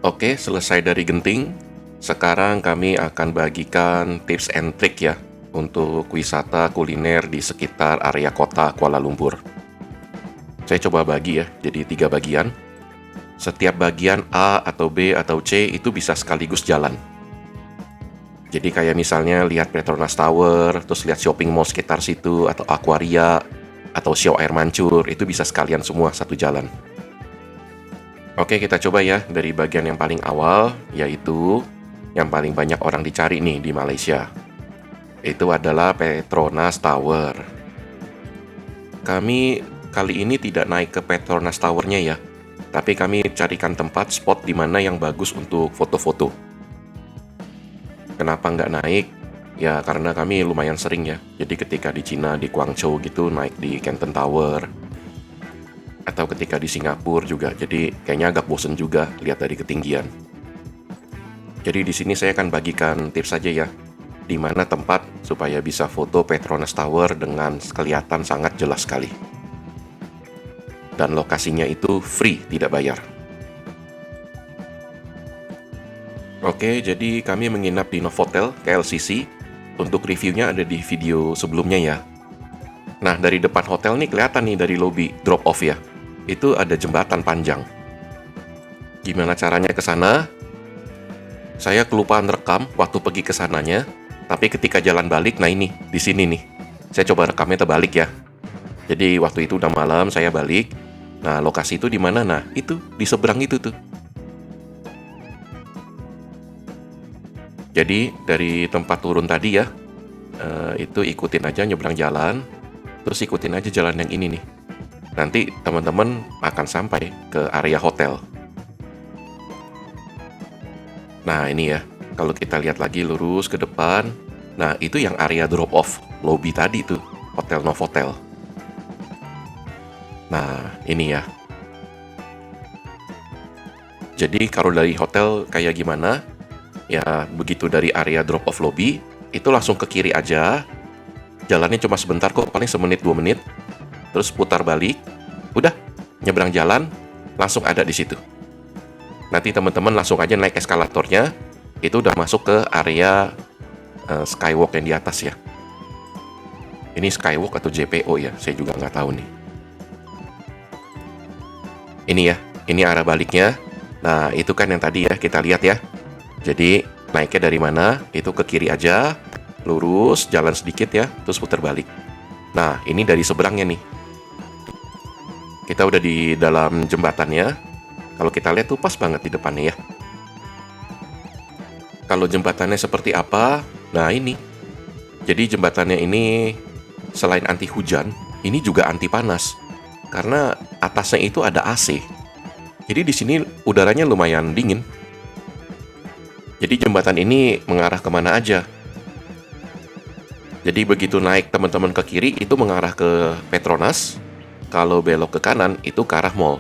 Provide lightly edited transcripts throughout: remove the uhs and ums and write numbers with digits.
Oke, selesai dari Genting. Sekarang kami akan bagikan tips and trick ya untuk wisata kuliner di sekitar area kota Kuala Lumpur. Saya coba bagi ya, jadi 3 bagian. Setiap bagian A atau B atau C itu bisa sekaligus jalan. Jadi kayak misalnya lihat Petronas Tower, terus lihat shopping mall sekitar situ, atau Aquaria, atau show air mancur, itu bisa sekalian semua satu jalan. Oke, kita coba ya dari bagian yang paling awal, yaitu yang paling banyak orang dicari nih di Malaysia. Itu adalah Petronas Tower. Kami kali ini tidak naik ke Petronas Tower-nya ya, tapi kami carikan tempat spot di mana yang bagus untuk foto-foto. Kenapa nggak naik? Ya karena kami lumayan sering ya. Jadi ketika di Cina, di Guangzhou gitu, naik di Canton Tower. Atau ketika di Singapura juga. Jadi kayaknya agak bosen juga lihat dari ketinggian. Jadi di sini saya akan bagikan tips saja ya. Di mana tempat supaya bisa foto Petronas Tower dengan kelihatan sangat jelas sekali. Dan lokasinya itu free, tidak bayar. Oke, jadi kami menginap di Novotel KLCC. Untuk reviewnya ada di video sebelumnya ya. Nah, dari depan hotel nih kelihatan nih dari lobby drop off ya. Itu ada jembatan panjang. Gimana caranya ke sana? Saya kelupaan rekam waktu pergi ke sananya, tapi ketika jalan balik, nah ini, di sini nih. Saya coba rekamnya terbalik ya. Jadi waktu itu udah malam, saya balik. Nah, lokasi itu di mana? Nah, itu di seberang itu tuh. Jadi dari tempat turun tadi ya, itu ikutin aja nyebrang jalan, terus ikutin aja jalan yang ini nih. Nanti teman-teman akan sampai ke area hotel. Nah ini ya, kalau kita lihat lagi lurus ke depan, nah itu yang area drop off, lobby tadi tuh, Hotel Novotel. Nah ini ya. Jadi kalau dari hotel kayak gimana? Ya begitu dari area drop off lobby, itu langsung ke kiri aja. Jalannya cuma sebentar kok, paling semenit 2 menit. Terus putar balik, udah nyebrang jalan, langsung ada di situ. Nanti teman-teman langsung aja naik eskalatornya, itu udah masuk ke area skywalk yang di atas ya. Ini skywalk atau JPO ya, saya juga nggak tahu nih. Ini ya, ini arah baliknya. Nah itu kan yang tadi ya kita lihat ya. Jadi naiknya dari mana? Itu ke kiri aja, lurus, jalan sedikit ya, terus putar balik. Nah, ini dari seberangnya nih. Kita udah di dalam jembatannya. Kalau kita lihat tuh pas banget di depannya ya. Kalau jembatannya seperti apa? Nah, ini. Jadi jembatannya ini selain anti hujan, ini juga anti panas. Karena atasnya itu ada AC. Jadi di sini udaranya lumayan dingin. Jadi jembatan ini mengarah kemana aja. Jadi begitu naik teman-teman ke kiri itu mengarah ke Petronas. Kalau belok ke kanan itu ke arah mall.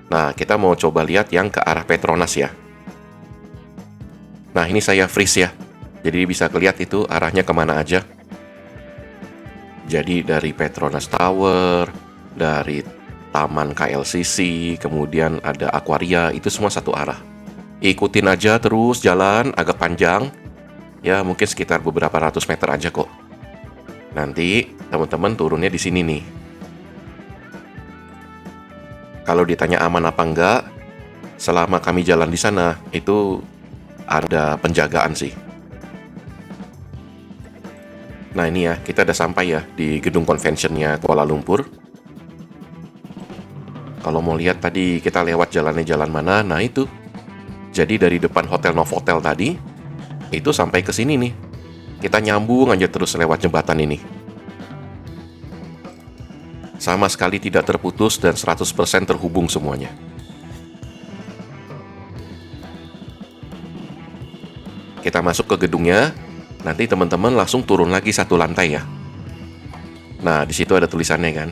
Nah kita mau coba lihat yang ke arah Petronas ya. Nah ini saya freeze ya. Jadi bisa kelihatan itu arahnya kemana aja. Jadi dari Petronas Tower, dari Taman KLCC, kemudian ada Aquaria, itu semua satu arah. Ikutin aja terus jalan agak panjang. Ya mungkin sekitar beberapa ratus meter aja kok. Nanti teman-teman turunnya di sini nih. Kalau ditanya aman apa enggak, selama kami jalan di sana itu ada penjagaan sih. Nah ini ya, kita udah sampai ya di gedung conventionnya Kuala Lumpur. Kalau mau lihat tadi kita lewat jalannya jalan mana, nah itu. Jadi dari depan Hotel Novotel tadi, itu sampai ke sini nih. Kita nyambung aja terus lewat jembatan ini. Sama sekali tidak terputus dan 100% terhubung semuanya. Kita masuk ke gedungnya, nanti teman-teman langsung turun lagi 1 lantai ya. Nah, di situ ada tulisannya kan.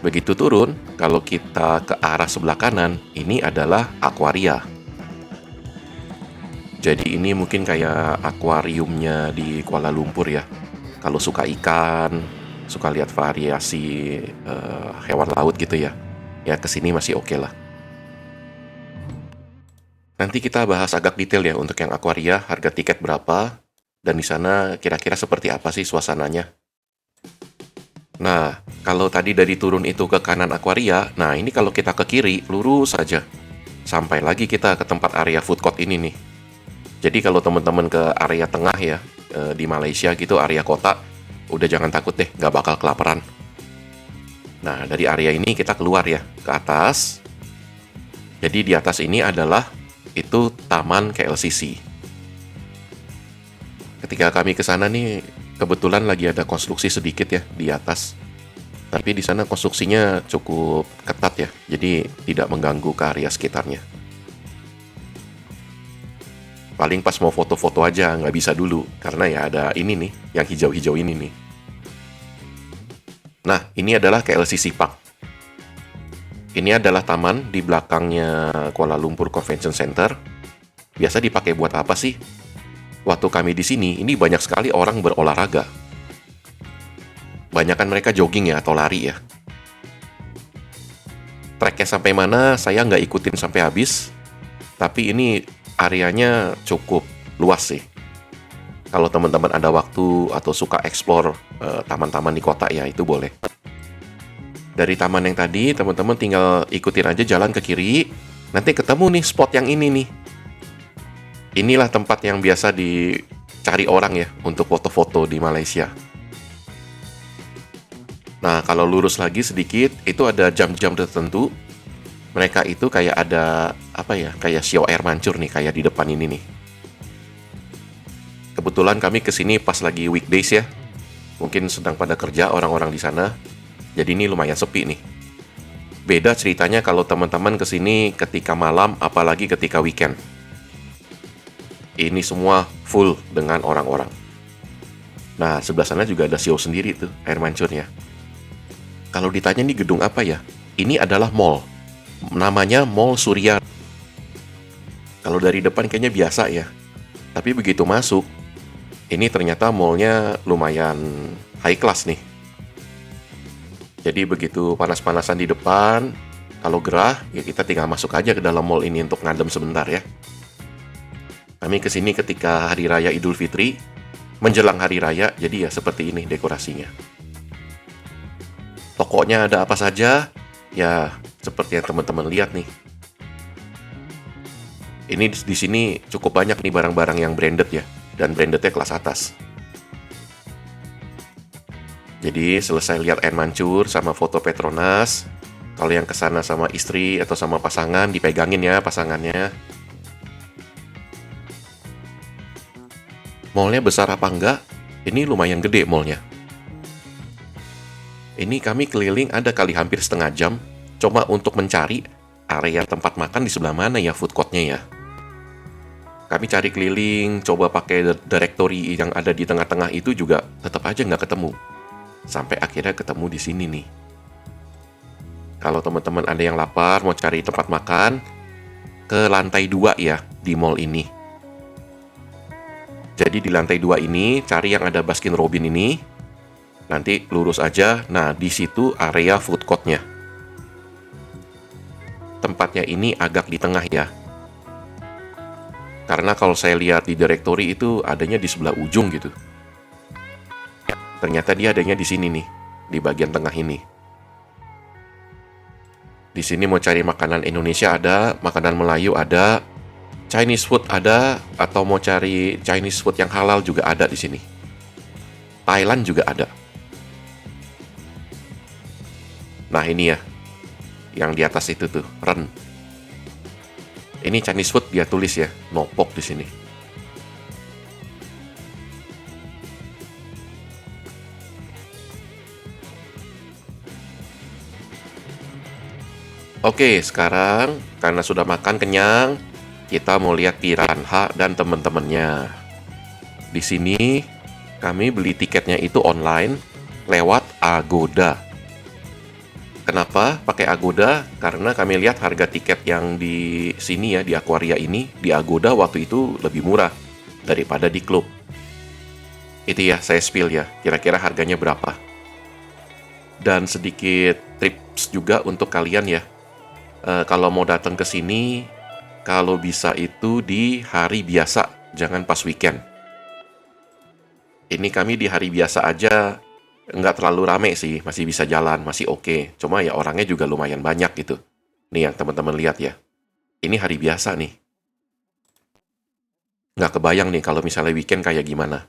Begitu turun, kalau kita ke arah sebelah kanan, ini adalah Aquaria. Jadi ini mungkin kayak akuariumnya di Kuala Lumpur ya. Kalau suka ikan, suka lihat variasi hewan laut gitu ya. Ya kesini masih oke lah. Nanti kita bahas agak detail ya untuk yang akuaria, harga tiket berapa, dan di sana kira-kira seperti apa sih suasananya. Nah, kalau tadi dari turun itu ke kanan akuaria, nah ini kalau kita ke kiri, lurus saja. Sampai lagi kita ke tempat area food court ini nih. Jadi kalau teman-teman ke area tengah ya, di Malaysia gitu, area kota, udah jangan takut deh, nggak bakal kelaparan. Nah, dari area ini kita keluar ya, ke atas. Jadi di atas ini adalah itu Taman KLCC. Ketika kami ke sana nih, kebetulan lagi ada konstruksi sedikit ya di atas. Tapi di sana konstruksinya cukup ketat ya, jadi tidak mengganggu ke area sekitarnya. Paling pas mau foto-foto aja nggak bisa dulu, karena ya ada ini nih, yang hijau-hijau ini nih. Nah, ini adalah KLCC Park. Ini adalah taman di belakangnya Kuala Lumpur Convention Center. Biasa dipakai buat apa sih? Waktu kami di sini, ini banyak sekali orang berolahraga. Banyakan mereka jogging ya, atau lari ya. Treknya sampai mana, saya nggak ikutin sampai habis. Tapi ini areanya cukup luas sih. Kalau teman-teman ada waktu atau suka explore taman-taman di kota ya, itu boleh. Dari taman yang tadi, teman-teman tinggal ikutin aja jalan ke kiri. Nanti ketemu nih spot yang ini nih. Inilah tempat yang biasa dicari orang ya untuk foto-foto di Malaysia. Nah, kalau lurus lagi sedikit, itu ada jam-jam tertentu. Mereka itu kayak ada, apa ya, kayak show air mancur nih, kayak di depan ini nih. Kebetulan kami kesini pas lagi weekdays ya. Mungkin sedang pada kerja orang-orang di sana. Jadi ini lumayan sepi nih. Beda ceritanya kalau teman-teman kesini ketika malam, apalagi ketika weekend. Ini semua full dengan orang-orang. Nah, sebelah sana juga ada show sendiri tuh, air mancurnya. Kalau ditanya nih gedung apa ya? Ini adalah mall. Namanya Mall Surya. Kalau dari depan kayaknya biasa ya. Tapi begitu masuk, ini ternyata mallnya lumayan high class nih. Jadi begitu panas-panasan di depan, kalau gerah, ya kita tinggal masuk aja ke dalam mall ini untuk ngadem sebentar ya. Kami kesini ketika Hari Raya Idul Fitri, menjelang Hari Raya, jadi ya seperti ini dekorasinya. Tokonya ada apa saja? Ya, seperti yang teman-teman lihat nih. Ini di sini cukup banyak nih barang-barang yang branded ya, dan brandednya kelas atas. Jadi selesai lihat air mancur sama foto Petronas, kalau yang kesana sama istri atau sama pasangan, dipegangin ya pasangannya. Mallnya besar apa enggak? Ini lumayan gede mallnya. Ini kami keliling ada kali hampir setengah jam, coba untuk mencari area tempat makan di sebelah mana ya food court-nya ya. Kami cari keliling, coba pakai directory yang ada di tengah-tengah itu juga tetap aja nggak ketemu. Sampai akhirnya ketemu di sini nih. Kalau teman-teman ada yang lapar mau cari tempat makan, ke lantai 2 ya di mall ini. Jadi di lantai 2 ini cari yang ada Baskin Robbins ini. Nanti lurus aja, nah di situ area food court-nya. Tempatnya ini agak di tengah ya. Karena kalau saya lihat di directory itu adanya di sebelah ujung gitu. Ternyata dia adanya di sini nih, di bagian tengah ini. Di sini mau cari makanan Indonesia ada, makanan Melayu ada, Chinese food ada, atau mau cari Chinese food yang halal juga ada di sini. Thailand juga ada. Nah ini ya, yang di atas itu tuh, Ren. Ini Chinese food dia tulis ya, no pork di sini. Oke, sekarang karena sudah makan kenyang, kita mau lihat Piranha dan teman-temannya. Di sini kami beli tiketnya itu online lewat Agoda. Kenapa pakai Agoda? Karena kami lihat harga tiket yang di sini ya, di Aquaria ini, di Agoda waktu itu lebih murah daripada di klub. Itu ya, saya spill ya, kira-kira harganya berapa. Dan sedikit tips juga untuk kalian ya. Kalau mau datang ke sini, kalau bisa itu di hari biasa, jangan pas weekend. Ini kami di hari biasa aja nggak terlalu rame sih, masih bisa jalan, masih oke. Cuma ya orangnya juga lumayan banyak gitu. Nih yang teman-teman lihat ya. Ini hari biasa nih. Nggak kebayang nih kalau misalnya weekend kayak gimana.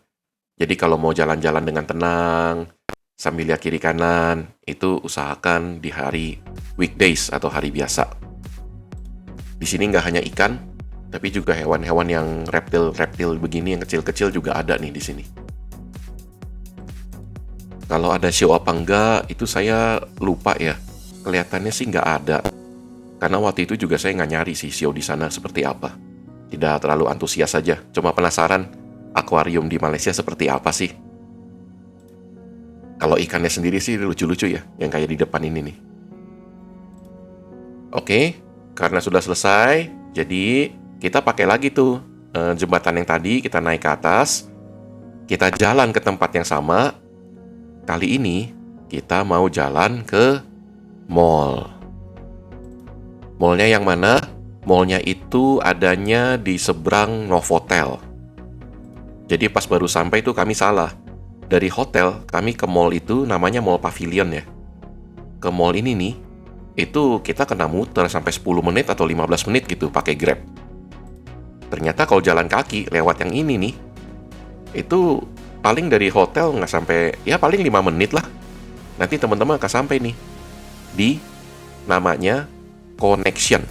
Jadi kalau mau jalan-jalan dengan tenang, sambil lihat kiri kanan, itu usahakan di hari weekdays atau hari biasa. Di sini nggak hanya ikan, tapi juga hewan-hewan yang reptil-reptil begini yang kecil-kecil juga ada nih di sini. Kalau ada show apa enggak, itu saya lupa ya. Kelihatannya sih nggak ada. Karena waktu itu juga saya nggak nyari sih show di sana seperti apa. Tidak terlalu antusias saja, cuma penasaran akuarium di Malaysia seperti apa sih. Kalau ikannya sendiri sih lucu-lucu ya, yang kayak di depan ini nih. Oke, karena sudah selesai, jadi kita pakai lagi tuh jembatan yang tadi, kita naik ke atas, kita jalan ke tempat yang sama. Kali ini kita mau jalan ke mall. Mallnya yang mana? Mallnya itu adanya di seberang Novotel. Jadi pas baru sampai tuh kami salah. Dari hotel, kami ke mall itu namanya Mall Pavilion ya. Ke mall ini nih, itu kita kena muter sampai 10 menit atau 15 menit gitu pakai Grab. Ternyata kalau jalan kaki lewat yang ini nih, itu paling dari hotel nggak sampai, ya paling 5 menit lah. Nanti teman-teman akan sampai nih di namanya Connection.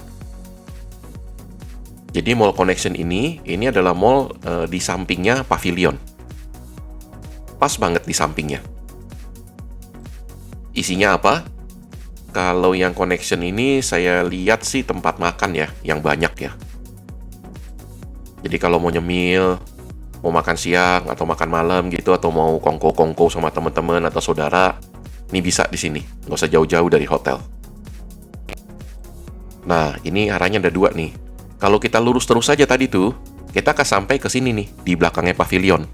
Jadi Mall Connection ini adalah mall di sampingnya Pavilion. Pas banget di sampingnya. Isinya apa? Kalau yang Connection ini saya lihat sih tempat makan ya, yang banyak ya. Jadi kalau mau nyemil, mau makan siang atau makan malam gitu, atau mau kongko-kongko sama teman-teman atau saudara, ini bisa di sini, nggak usah jauh-jauh dari hotel. Nah, ini arahnya ada dua nih. Kalau kita lurus terus saja tadi tuh, kita akan sampai ke sini nih, di belakangnya Pavilion.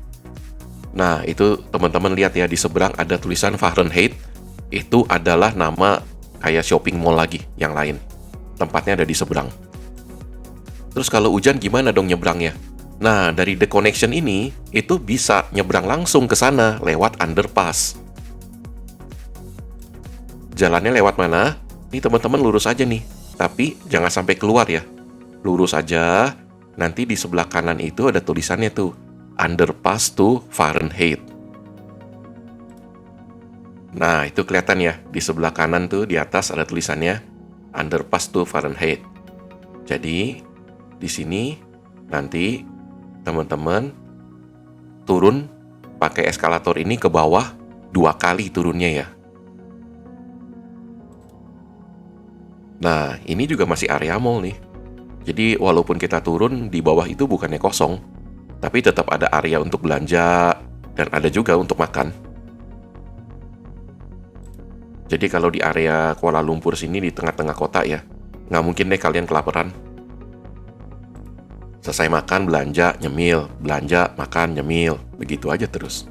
Nah, itu teman-teman lihat ya, di seberang ada tulisan Fahrenheit. Itu adalah nama kayak shopping mall lagi yang lain. Tempatnya ada di seberang. Terus kalau hujan gimana dong nyebrangnya? Nah, dari The Connection ini, itu bisa nyebrang langsung ke sana lewat underpass. Jalannya lewat mana? Ini teman-teman lurus aja nih. Tapi jangan sampai keluar ya. Lurus aja, nanti di sebelah kanan itu ada tulisannya tuh. Underpass to Fahrenheit. Nah, itu kelihatan ya. Di sebelah kanan tuh, di atas ada tulisannya Underpass to Fahrenheit. Jadi, di sini nanti teman-teman turun pakai eskalator ini ke bawah 2 kali turunnya ya. Nah, ini juga masih area mall nih. Jadi, walaupun kita turun, di bawah itu bukannya kosong, tapi tetap ada area untuk belanja, dan ada juga untuk makan. Jadi kalau di area Kuala Lumpur sini di tengah-tengah kota ya, nggak mungkin deh kalian kelaparan. Selesai makan, belanja, nyemil, belanja, makan, nyemil, begitu aja terus.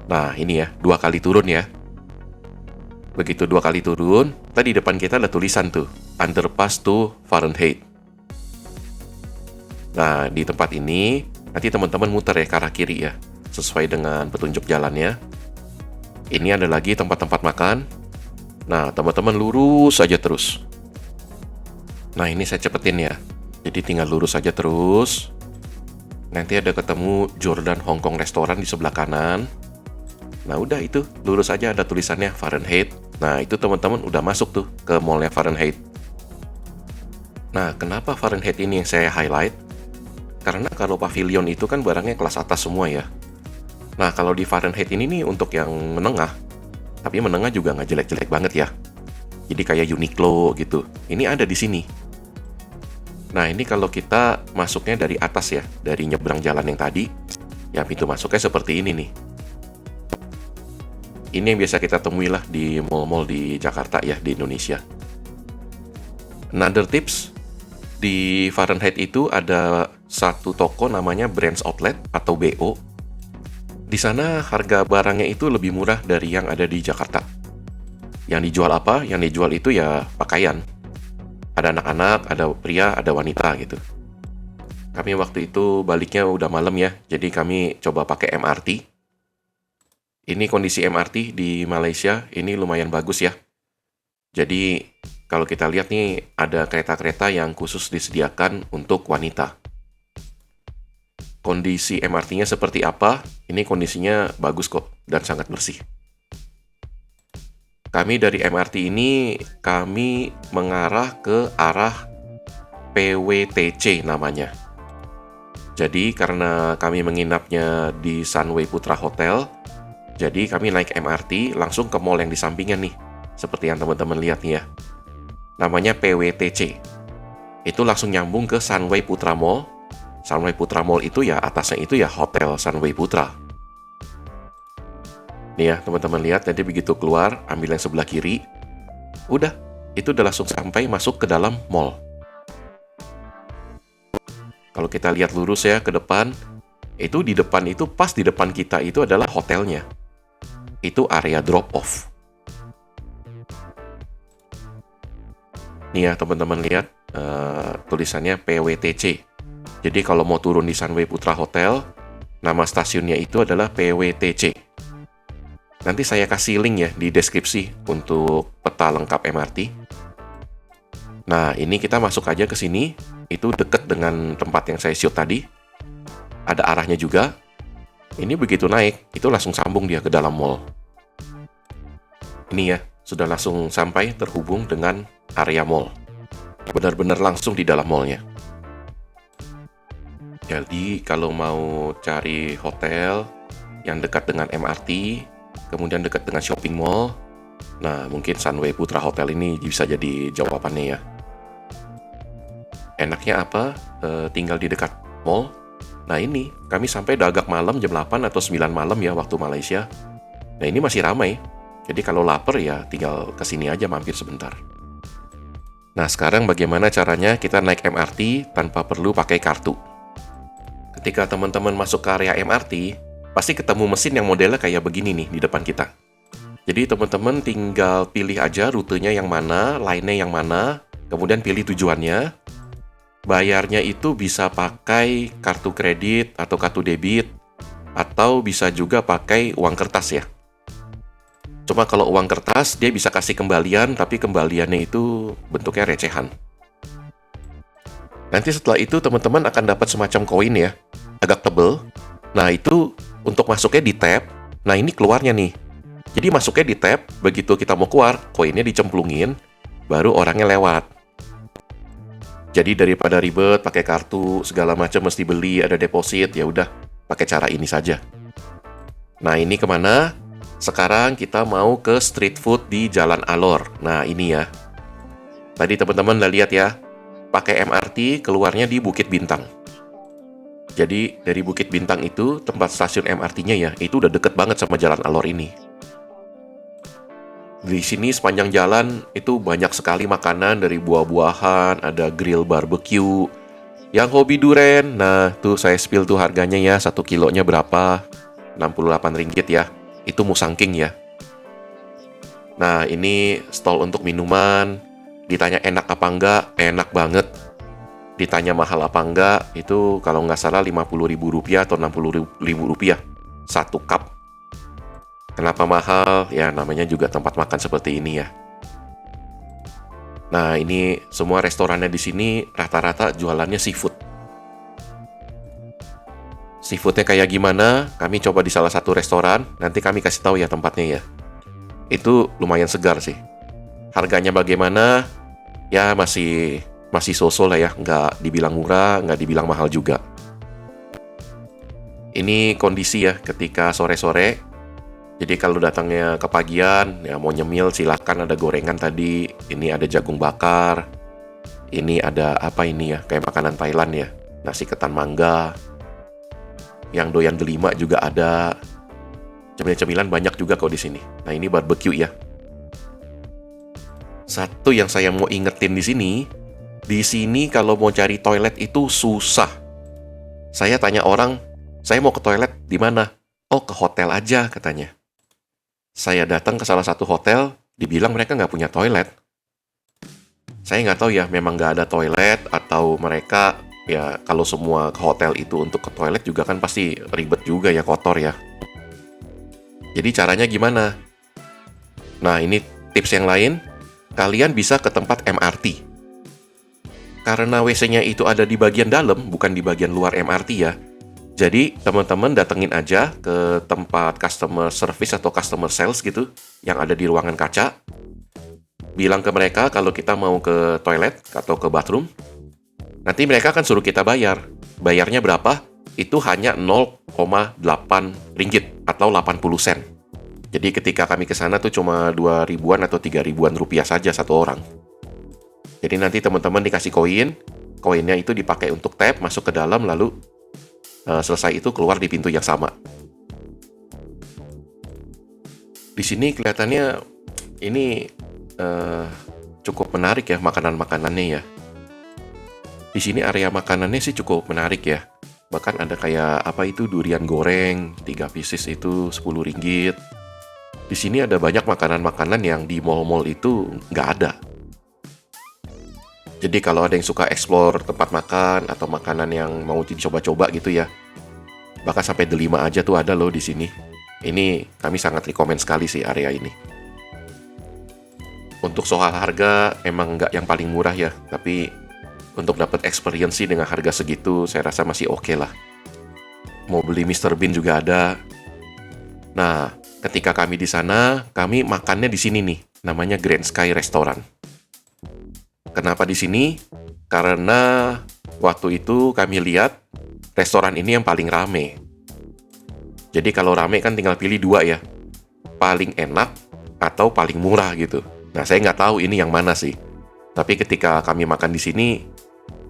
Nah ini ya, 2 kali turun ya. Begitu 2 kali turun, tadi di depan kita ada tulisan tuh, Underpass to Fahrenheit. Nah di tempat ini, nanti teman-teman muter ya ke arah kiri ya, sesuai dengan petunjuk jalannya. Ini ada lagi tempat-tempat makan. Nah, teman-teman lurus saja terus. Nah, ini saya cepetin ya. Jadi tinggal lurus saja terus. Nanti ada ketemu Jordan Hong Kong Restoran di sebelah kanan. Nah, udah itu. Lurus aja ada tulisannya Fahrenheit. Nah, itu teman-teman udah masuk tuh ke mallnya Fahrenheit. Nah, kenapa Fahrenheit ini yang saya highlight? Karena kalau Pavilion itu kan barangnya kelas atas semua ya. Nah, kalau di Fahrenheit ini nih untuk yang menengah, tapi menengah juga nggak jelek-jelek banget ya. Jadi kayak Uniqlo gitu. Ini ada di sini. Nah, ini kalau kita masuknya dari atas ya, dari nyebrang jalan yang tadi, ya pintu masuknya seperti ini nih. Ini yang biasa kita temui lah di mall-mall di Jakarta ya, di Indonesia. Another tips, di Fahrenheit itu ada satu toko namanya Brands Outlet atau BO. Di sana harga barangnya itu lebih murah dari yang ada di Jakarta. Yang dijual apa? Yang dijual itu ya pakaian. Ada anak-anak, ada pria, ada wanita gitu. Kami waktu itu baliknya udah malam ya, jadi kami coba pakai MRT. Ini kondisi MRT di Malaysia, ini lumayan bagus ya. Jadi kalau kita lihat nih, ada kereta-kereta yang khusus disediakan untuk wanita. Kondisi MRT-nya seperti apa? Ini kondisinya bagus kok, dan sangat bersih. Kami dari MRT ini, kami mengarah ke arah PWTC namanya. Jadi karena kami menginapnya di Sunway Putra Hotel, jadi kami naik MRT langsung ke mall yang di sampingnya nih. Seperti yang teman-teman lihat nih ya. Namanya PWTC. Itu langsung nyambung ke Sunway Putra Mall. Sunway Putra Mall itu ya atasnya itu ya Hotel Sunway Putra. Nih ya teman-teman lihat, nanti begitu keluar ambil yang sebelah kiri. Udah, itu udah langsung sampai masuk ke dalam mall. Kalau kita lihat lurus ya ke depan, itu di depan itu pas di depan kita itu adalah hotelnya. Itu area drop off. Nih ya teman-teman lihat tulisannya PWTC. Jadi kalau mau turun di Sunway Putra Hotel, nama stasiunnya itu adalah PWTC. Nanti saya kasih link ya di deskripsi untuk peta lengkap MRT. Nah, ini kita masuk aja ke sini. Itu deket dengan tempat yang saya shoot tadi. Ada arahnya juga. Ini begitu naik, itu langsung sambung dia ke dalam mall. Ini ya, sudah langsung sampai terhubung dengan area mall. Benar-benar langsung di dalam mallnya. Jadi, kalau mau cari hotel yang dekat dengan MRT, kemudian dekat dengan shopping mall, nah mungkin Sunway Putra Hotel ini bisa jadi jawabannya ya. Enaknya apa? Tinggal di dekat mall. Nah ini, kami sampai udah agak malam, jam 8 atau 9 malam ya waktu Malaysia. Nah ini masih ramai. Jadi kalau lapar ya tinggal kesini aja mampir sebentar. Nah sekarang bagaimana caranya kita naik MRT tanpa perlu pakai kartu? Ketika teman-teman masuk ke area MRT, pasti ketemu mesin yang modelnya kayak begini nih di depan kita. Jadi teman-teman tinggal pilih aja rutenya yang mana, line-nya yang mana, kemudian pilih tujuannya. Bayarnya itu bisa pakai kartu kredit atau kartu debit, atau bisa juga pakai uang kertas ya. Cuma kalau uang kertas, dia bisa kasih kembalian, tapi kembaliannya itu bentuknya recehan. Nanti setelah itu teman-teman akan dapat semacam koin ya, agak tebel. Nah itu untuk masuknya di tab, nah ini keluarnya nih. Jadi masuknya di tab, begitu kita mau keluar, koinnya dicemplungin, baru orangnya lewat. Jadi daripada ribet pakai kartu segala macam mesti beli ada deposit, ya udah pakai cara ini saja. Nah ini kemana? Sekarang kita mau ke street food di Jalan Alor. Nah ini ya. Tadi teman-teman udah lihat ya, pakai MRT keluarnya di Bukit Bintang. Jadi dari Bukit Bintang itu tempat stasiun MRT-nya ya, itu udah deket banget sama Jalan Alor ini. Di sini sepanjang jalan itu banyak sekali makanan dari buah-buahan, ada grill barbecue. Yang hobi duren, nah tuh saya spill tuh harganya ya, 1 kilonya berapa? 68 ringgit ya. Itu Musang King ya. Nah ini stall untuk minuman. Ditanya enak apa enggak? Enak banget. Ditanya mahal apa enggak? Itu kalau nggak salah Rp50.000 atau Rp60.000. 1 cup. Kenapa mahal? Ya namanya juga tempat makan seperti ini ya. Nah ini semua restorannya di sini rata-rata jualannya seafood. Seafoodnya kayak gimana? Kami coba di salah satu restoran. Nanti kami kasih tahu ya tempatnya ya. Itu lumayan segar sih. Harganya bagaimana? Ya masih so-so lah ya. Nggak dibilang murah, nggak dibilang mahal juga. Ini kondisi ya ketika sore-sore. Jadi kalau datangnya kepagian, ya mau nyemil silahkan, ada gorengan tadi, ini ada jagung bakar, ini ada apa ini ya, kayak makanan Thailand ya, nasi ketan mangga, yang doyan delima juga ada, cemilan-cemilan banyak juga kok di sini. Nah ini barbecue ya. Satu yang saya mau ingetin di sini kalau mau cari toilet itu susah. Saya tanya orang, saya mau ke toilet di mana? Oh ke hotel aja katanya. Saya datang ke salah satu hotel, dibilang mereka nggak punya toilet. Saya nggak tahu ya, memang nggak ada toilet atau mereka ya kalau semua ke hotel itu untuk ke toilet juga kan pasti ribet juga ya, kotor ya. Jadi caranya gimana? Nah, ini tips yang lain, kalian bisa ke tempat MRT. Karena WC-nya itu ada di bagian dalam, bukan di bagian luar MRT ya. Jadi, teman-teman datengin aja ke tempat customer service atau customer sales gitu, yang ada di ruangan kaca. Bilang ke mereka kalau kita mau ke toilet atau ke bathroom. Nanti mereka akan suruh kita bayar. Bayarnya berapa? Itu hanya 0,8 ringgit atau 80 sen. Jadi ketika kami ke sana tuh cuma 2 ribuan atau 3 ribuan rupiah saja satu orang. Jadi nanti teman-teman dikasih koin, koinnya itu dipakai untuk tap, masuk ke dalam, lalu selesai itu keluar di pintu yang sama. Di sini kelihatannya ini cukup menarik ya makanan-makanannya ya. Di sini area makanannya sih cukup menarik ya. Bahkan ada kayak apa itu durian goreng, 3 pieces itu 10 ringgit. Di sini ada banyak makanan-makanan yang di mall-mall itu nggak ada. Jadi kalau ada yang suka explore tempat makan atau makanan yang mau dicoba-coba gitu ya, bahkan sampai delima aja tuh ada loh di sini. Ini kami sangat rekomen sekali sih area ini. Untuk soal harga emang nggak yang paling murah ya, tapi untuk dapat experience sih dengan harga segitu saya rasa masih oke lah. Mau beli Mr. Bean juga ada. Nah, ketika kami di sana, kami makannya di sini nih, namanya Grand Sky Restaurant. Kenapa di sini? Karena waktu itu kami lihat restoran ini yang paling rame. Jadi kalau rame kan tinggal pilih dua ya, paling enak atau paling murah gitu. Nah, saya nggak tahu ini yang mana sih. Tapi ketika kami makan di sini,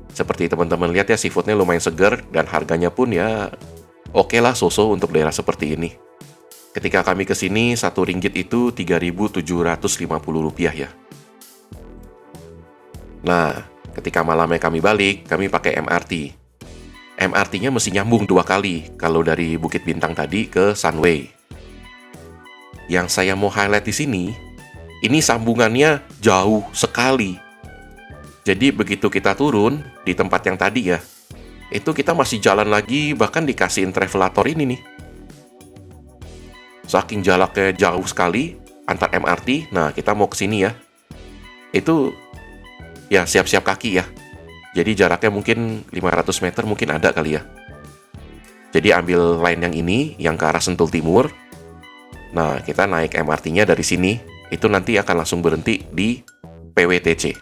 seperti teman-teman lihat ya, seafoodnya lumayan segar dan harganya pun ya oke lah, so-so untuk daerah seperti ini. Ketika kami ke sini, 1 ringgit itu 3.750 rupiah ya. Nah, ketika malamnya kami balik, kami pakai MRT. MRT-nya mesti nyambung 2 kali, kalau dari Bukit Bintang tadi ke Sunway. Yang saya mau highlight di sini, ini sambungannya jauh sekali. Jadi begitu kita turun di tempat yang tadi ya, itu kita masih jalan lagi, bahkan dikasihin travelator ini nih. Saking jaraknya jauh sekali antar MRT, nah kita mau ke sini ya. Itu ya siap-siap kaki ya. Jadi jaraknya mungkin 500 meter mungkin ada kali ya. Jadi ambil line yang ini, yang ke arah Sentul Timur. Nah, kita naik MRT-nya dari sini. Itu nanti akan langsung berhenti di PWTC.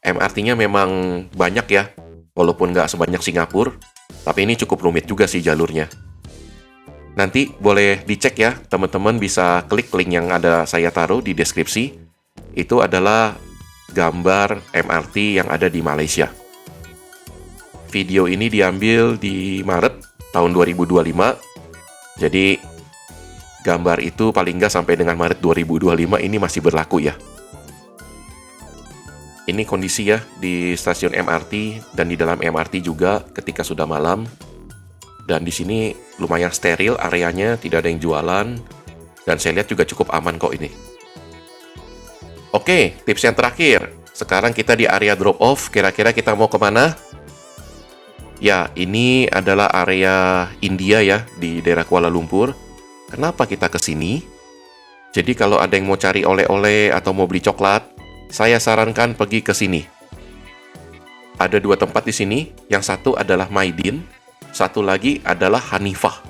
MRT-nya memang banyak ya. Walaupun nggak sebanyak Singapura. Tapi ini cukup rumit juga sih jalurnya. Nanti boleh dicek ya, teman-teman bisa klik link yang ada saya taruh di deskripsi. Itu adalah gambar MRT yang ada di Malaysia. Video ini diambil di Maret tahun 2025. Jadi gambar itu paling nggak sampai dengan Maret 2025 ini masih berlaku ya. Ini kondisi ya di stasiun MRT dan di dalam MRT juga ketika sudah malam. Dan di sini lumayan steril areanya, tidak ada yang jualan. Dan saya lihat juga cukup aman kok ini. Oke, tips yang terakhir. Sekarang kita di area drop off, kira-kira kita mau kemana? Ya, ini adalah area India ya, di daerah Kuala Lumpur. Kenapa kita ke sini? Jadi kalau ada yang mau cari oleh-oleh atau mau beli coklat, saya sarankan pergi ke sini. Ada 2 tempat di sini, yang satu adalah Maidin, satu lagi adalah Hanifah.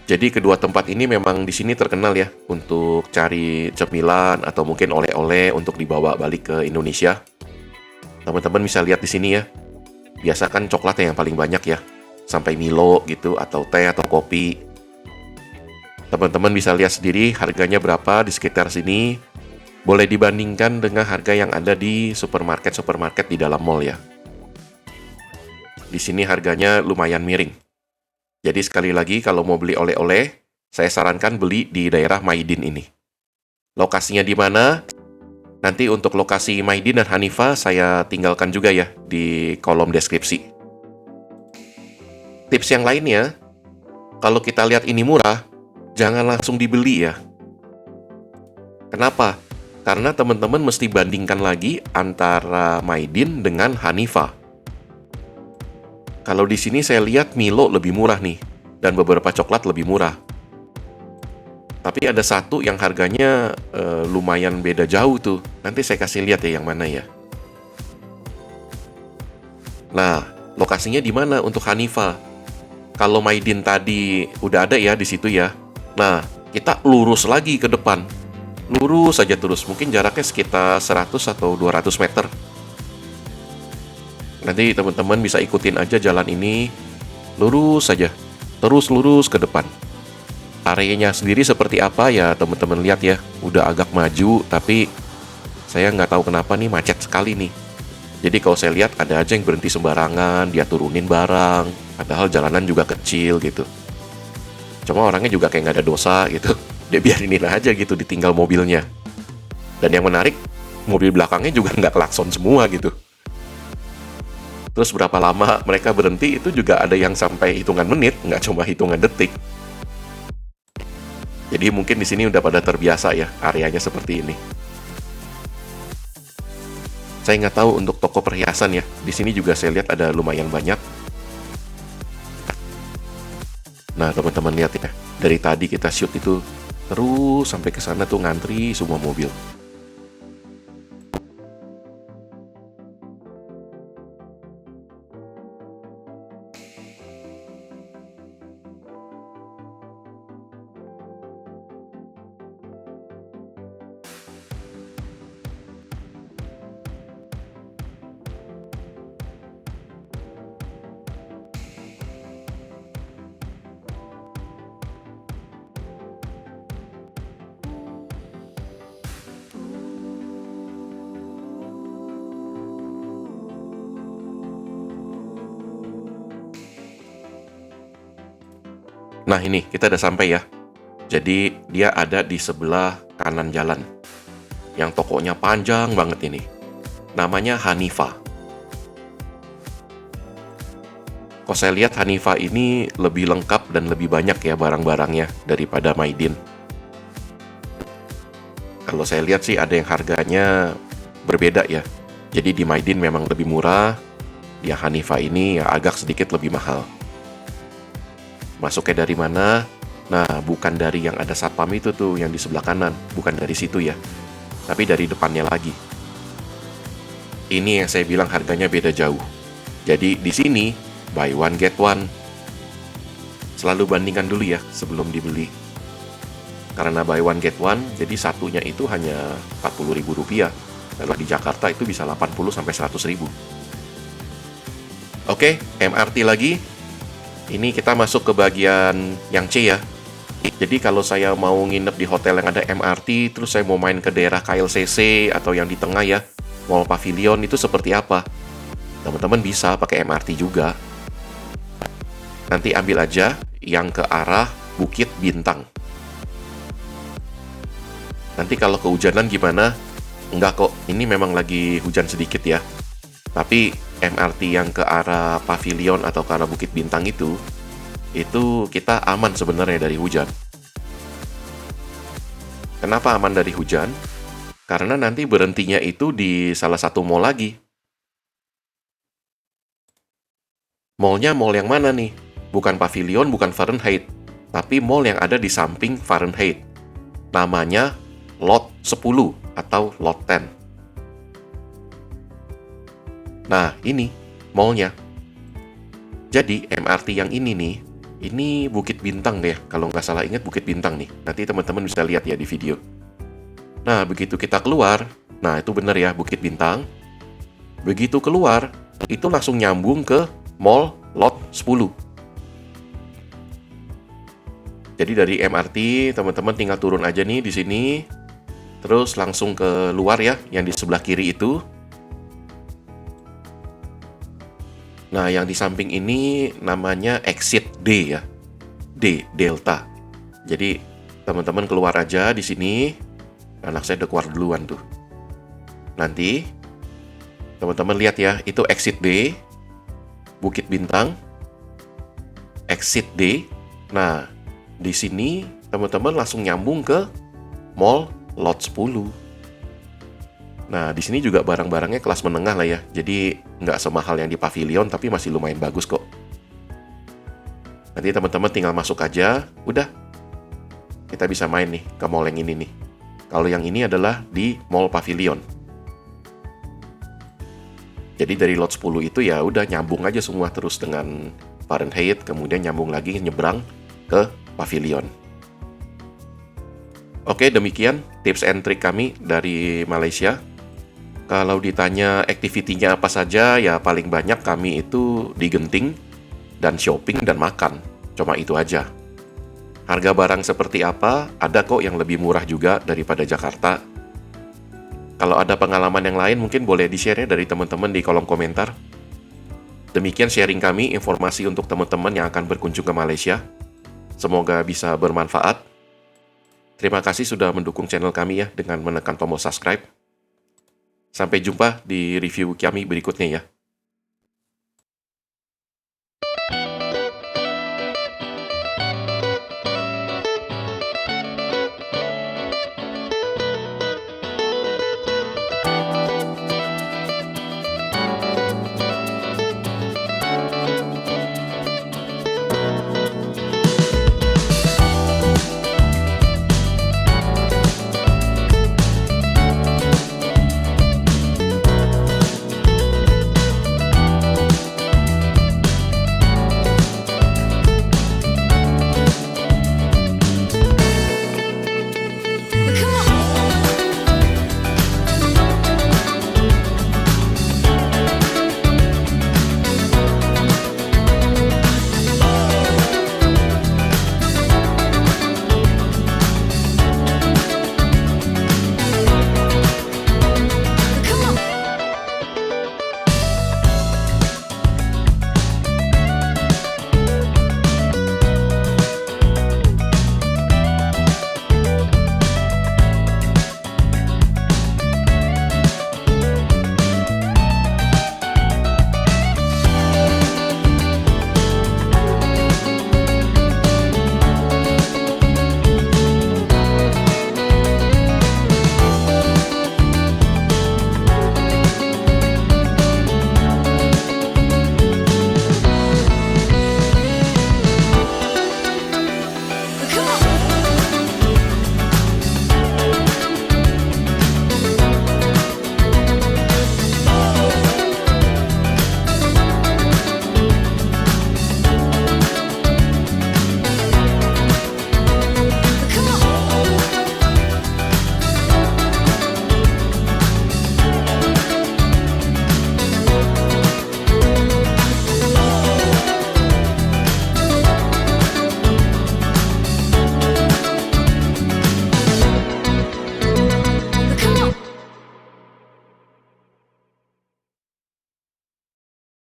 Jadi kedua tempat ini memang di sini terkenal ya untuk cari cemilan atau mungkin oleh-oleh untuk dibawa balik ke Indonesia. Teman-teman bisa lihat di sini ya. Biasa kan coklatnya yang paling banyak ya. Sampai Milo gitu atau teh atau kopi. Teman-teman bisa lihat sendiri harganya berapa di sekitar sini. Boleh dibandingkan dengan harga yang ada di supermarket-supermarket di dalam mall ya. Di sini harganya lumayan miring. Jadi sekali lagi kalau mau beli oleh-oleh, saya sarankan beli di daerah Maidin ini. Lokasinya di mana? Nanti untuk lokasi Maidin dan Hanifah saya tinggalkan juga ya di kolom deskripsi. Tips yang lainnya, kalau kita lihat ini murah, jangan langsung dibeli ya. Kenapa? Karena teman-teman mesti bandingkan lagi antara Maidin dengan Hanifa. Kalau di sini saya lihat Milo lebih murah nih, dan beberapa coklat lebih murah. Tapi ada satu yang harganya lumayan beda jauh tuh. Nanti saya kasih lihat ya yang mana ya. Nah, lokasinya di mana untuk Hanifa? Kalau Maidin tadi udah ada ya di situ ya. Nah, kita lurus lagi ke depan. Lurus saja terus. Mungkin jaraknya sekitar 100 atau 200 meter. Nanti teman-teman bisa ikutin aja jalan ini, lurus saja, terus lurus ke depan. Areanya sendiri seperti apa ya teman-teman lihat ya, udah agak maju, tapi saya nggak tahu kenapa nih macet sekali nih. Jadi kalau saya lihat ada aja yang berhenti sembarangan, dia turunin barang, padahal jalanan juga kecil gitu. Cuma orangnya juga kayak nggak ada dosa gitu, dia biarinin aja gitu ditinggal mobilnya. Dan yang menarik, mobil belakangnya juga nggak klakson semua gitu. Terus berapa lama mereka berhenti itu juga ada yang sampai hitungan menit, nggak cuma hitungan detik. Jadi mungkin di sini udah pada terbiasa ya areanya seperti ini. Saya nggak tahu untuk toko perhiasan ya. Di sini juga saya lihat ada lumayan banyak. Nah teman-teman lihat ya, dari tadi kita shoot itu terus sampai ke sana tuh ngantri semua mobil. Nah ini kita udah sampai ya. Jadi dia ada di sebelah kanan jalan. Yang tokonya panjang banget ini. Namanya Hanifa. Kok saya lihat Hanifa ini lebih lengkap dan lebih banyak ya barang-barangnya daripada Maidin. Kalau saya lihat sih ada yang harganya berbeda ya. Jadi di Maidin memang lebih murah. Di Hanifa ini ya agak sedikit lebih mahal. Masuknya dari mana? Nah, bukan dari yang ada satpam itu tuh, yang di sebelah kanan. Bukan dari situ ya. Tapi dari depannya lagi. Ini yang saya bilang harganya beda jauh. Jadi di sini, buy one get one. Selalu bandingkan dulu ya sebelum dibeli. Karena buy one get one, jadi satunya itu hanya Rp40.000. Kalau di Jakarta itu bisa 80-100.000. Oke, MRT lagi. Ini kita masuk ke bagian yang C ya. Jadi kalau saya mau nginep di hotel yang ada MRT, terus saya mau main ke daerah KLCC atau yang di tengah ya, Mall Pavilion itu seperti apa? Teman-teman bisa pakai MRT juga. Nanti ambil aja yang ke arah Bukit Bintang. Nanti kalau kehujanan gimana? Enggak kok, ini memang lagi hujan sedikit ya. Tapi MRT yang ke arah Pavilion atau ke arah Bukit Bintang itu kita aman sebenarnya dari hujan. Kenapa aman dari hujan? Karena nanti berhentinya itu di salah satu mall lagi. Mallnya mall yang mana nih? Bukan Pavilion, bukan Fahrenheit, tapi mall yang ada di samping Fahrenheit. Namanya Lot 10 atau Lot 10. Nah, ini mallnya. Jadi, MRT yang ini nih, ini Bukit Bintang deh. Kalau nggak salah ingat Bukit Bintang nih. Nanti teman-teman bisa lihat ya di video. Nah, begitu kita keluar, nah itu benar ya, Bukit Bintang. Begitu keluar, itu langsung nyambung ke Mall Lot 10. Jadi dari MRT, teman-teman tinggal turun aja nih di sini. Terus langsung ke luar ya, yang di sebelah kiri itu. Nah, yang di samping ini namanya exit D ya. D, Delta. Jadi, teman-teman keluar aja di sini. Anak saya udah keluar duluan tuh. Nanti, teman-teman lihat ya, itu exit D, Bukit Bintang, exit D. Nah, di sini teman-teman langsung nyambung ke Mall Lot 10. Nah, di sini juga barang-barangnya kelas menengah lah ya. Jadi nggak semahal yang di pavilion, tapi masih lumayan bagus kok. Nanti teman-teman tinggal masuk aja, udah. Kita bisa main nih ke mall yang ini nih. Kalau yang ini adalah di Mall Pavilion. Jadi dari lot 10 itu ya udah nyambung aja semua terus dengan Fahrenheit, kemudian nyambung lagi nyebrang ke Pavilion. Oke, demikian tips and trick kami dari Malaysia. Kalau ditanya activity-nya apa saja, ya paling banyak kami itu di Genting, dan shopping dan makan. Cuma itu aja. Harga barang seperti apa, ada kok yang lebih murah juga daripada Jakarta. Kalau ada pengalaman yang lain, mungkin boleh di-share ya dari teman-teman di kolom komentar. Demikian sharing kami, informasi untuk teman-teman yang akan berkunjung ke Malaysia. Semoga bisa bermanfaat. Terima kasih sudah mendukung channel kami ya dengan menekan tombol subscribe. Sampai jumpa di review kami berikutnya ya.